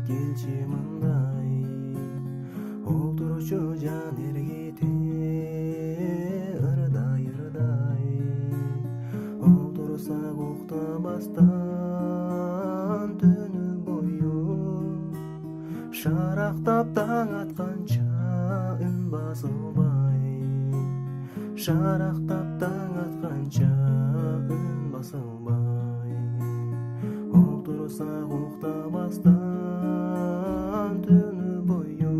келчи мындай олтурчу жан эргите ырдай олтурсак уктабастан түнү бою шарактап таң атканча үн басылбай шарактап таң атканча үн басылбай олтурсак уктабастан түнү бою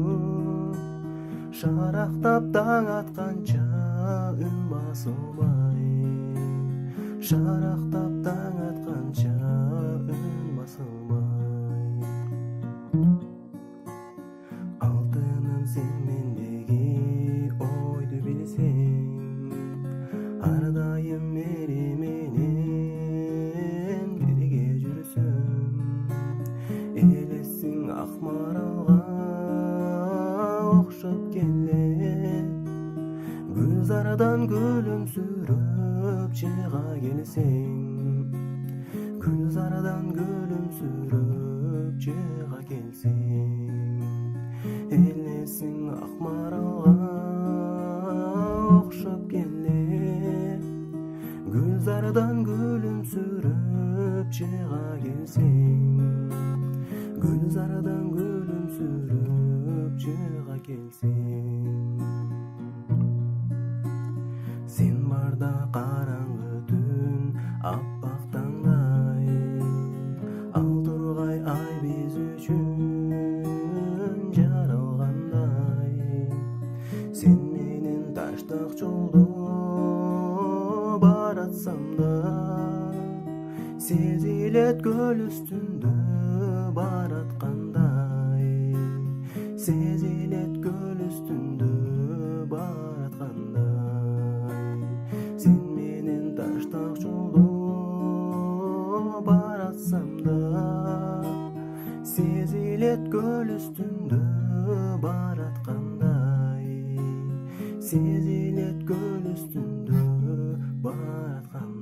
шарактап таң атканча үн басылбай шарактап таң атканча үн басылбай алтыным сен мендеги ойду билсең ар дайым эри менен бирге жүрсөм элесиң ак маралга окшоп келет гүлзардан күлүмсүрөп чыга келсең гүлзардан күлүмсүрөп чыга келсең элесиң ак маралга окшоп келет гүлзардан күлүмсүрөп чыга келсең гүлзардан күлүмсүрөп чыга келсең сен барда караңгы түн аппак таңдай ал тургай ай биз үчүн жаралгандай сен менен таштак жолдо баратсам да сезилет көл үстүндө бараткандай сезилет көл үстүндө бараткандай сен менен таштак жолдо баратсам да сезилет көл үстүндө бараткандай сезилет көл үстүндө бараткандай